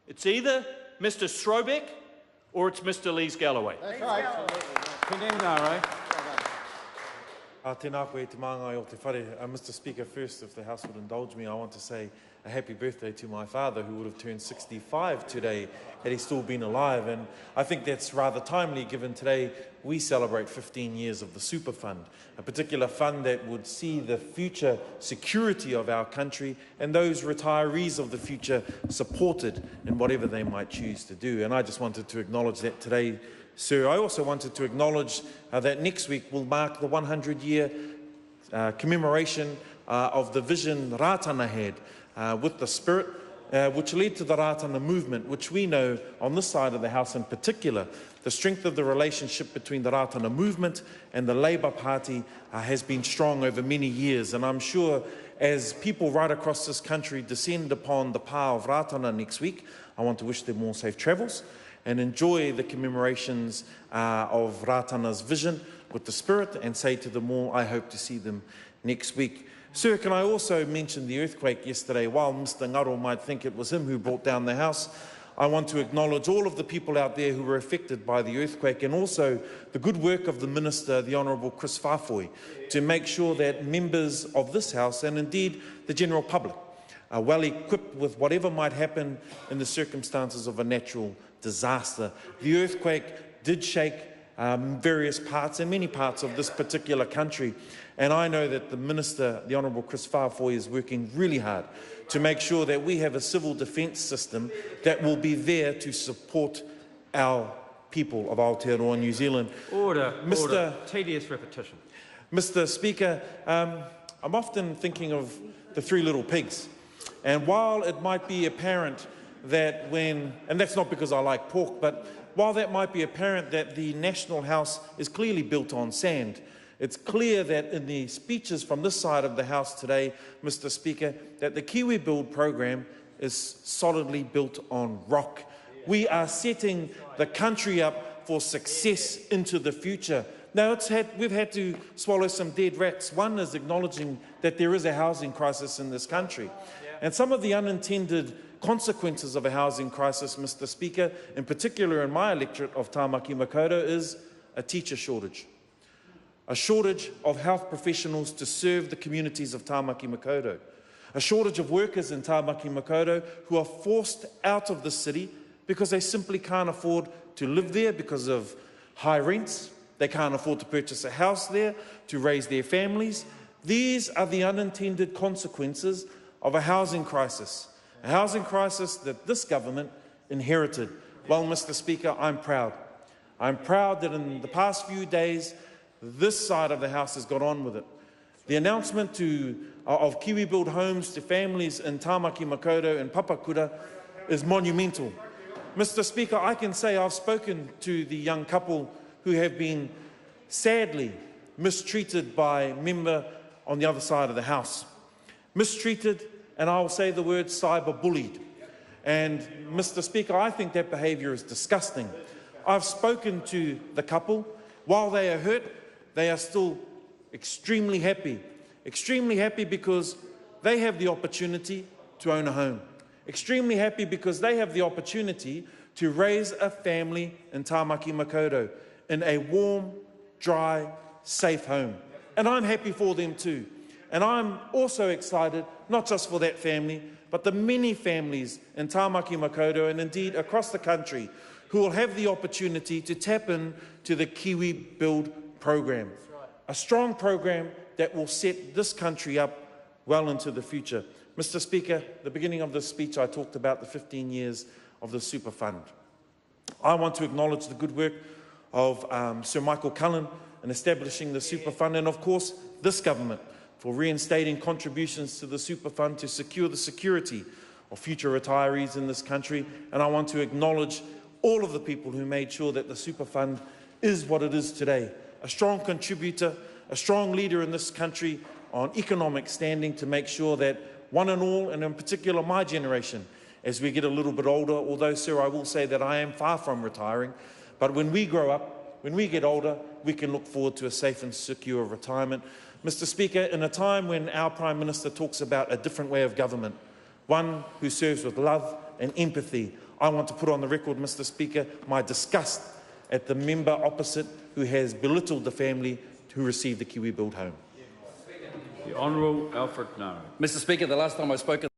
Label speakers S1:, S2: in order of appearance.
S1: It's either Mr Strobeck or it's Mr Lees-Galloway.
S2: That's right.
S3: Peeni Henare.
S4: Tēnā koe te māngai o te whare. Mr Speaker, first, if the House would indulge me, I want to say a happy birthday to my father, who would have turned 65 today had he still been alive. And I think that's rather timely, given today we celebrate 15 years of the Super Fund, a particular fund that would see the future security of our country and those retirees of the future supported in whatever they might choose to do. And I just wanted to acknowledge that today, sir. I also wanted to acknowledge that next week will mark the 100-year commemoration of the vision Rātana had with the spirit, which led to the Rātana movement, which we know on this side of the House in particular, the strength of the relationship between the Rātana movement and the Labour Party has been strong over many years. And I'm sure as people right across this country descend upon the power of Rātana next week, I want to wish them all safe travels and enjoy the commemorations of Rātana's vision with the spirit, and say to them all, I hope to see them next week. Sir, can I also mention the earthquake yesterday? While Mr Ngaro might think it was him who brought down the house, I want to acknowledge all of the people out there who were affected by the earthquake, and also the good work of the Minister, the Honourable Chris Whāwhoi, to make sure that members of this House, and indeed the general public, are well equipped with whatever might happen in the circumstances of a natural disaster. The earthquake did shake various parts and many parts of this particular country, and I know that the Minister, the Honourable Chris Whāwhoi, is working really hard to make sure that we have a civil defence system that will be there to support our people of Aotearoa, New Zealand.
S3: Order. Order. Tedious repetition.
S4: Mr Speaker, I'm often thinking of the Three Little Pigs, and while it might be apparent that and that's not because I like pork, but while that might be apparent that the National House is clearly built on sand, it's clear that in the speeches from this side of the House today, Mr Speaker, that the Kiwi Build program is solidly built on rock. We are setting the country up for success into the future. Now, we've had to swallow some dead rats. One is acknowledging that there is a housing crisis in this country. And some of the unintended consequences of a housing crisis, Mr Speaker, in particular in my electorate of Tāmaki Makaurau, is a teacher shortage. A shortage of health professionals to serve the communities of Tāmaki Makaurau. A shortage of workers in Tāmaki Makaurau who are forced out of the city because they simply can't afford to live there because of high rents. They can't afford to purchase a house there to raise their families. These are the unintended consequences of a housing crisis that this government inherited. Well, Mr Speaker, I'm proud. I'm proud that in the past few days, this side of the House has got on with it. The announcement of Kiwi Build homes to families in Tāmaki Makaurau and Papakura is monumental. Mr Speaker, I can say I've spoken to the young couple who have been sadly mistreated by a member on the other side of the House. Mistreated, and I'll say the word cyber-bullied. And Mr Speaker, I think that behaviour is disgusting. I've spoken to the couple. While they are hurt, they are still extremely happy because they have the opportunity to own a home. Extremely happy because they have the opportunity to raise a family in Tāmaki Makaurau in a warm, dry, safe home. And I'm happy for them too. And I'm also excited, not just for that family, but the many families in Tāmaki Makaurau and indeed across the country who will have the opportunity to tap into the Kiwi Build program. A strong program that will set this country up well into the future. Mr Speaker, at the beginning of this speech I talked about the 15 years of the Super Fund. I want to acknowledge the good work of Sir Michael Cullen in establishing the Super Fund, and of course this government for reinstating contributions to the Super Fund to secure the security of future retirees in this country. And I want to acknowledge all of the people who made sure that the Super Fund is what it is today. A strong contributor, a strong leader in this country on economic standing to make sure that one and all, and in particular my generation, as we get a little bit older, although, sir, I will say that I am far from retiring, but when we grow up, when we get older, we can look forward to a safe and secure retirement. Mr Speaker, in a time when our Prime Minister talks about a different way of government, one who serves with love and empathy. I want to put on the record, Mr. Speaker, my disgust at the member opposite who has belittled the family who received the Kiwi Build home.
S3: The Honourable Alfred Nara.
S2: Mr. Speaker, the last time I spoke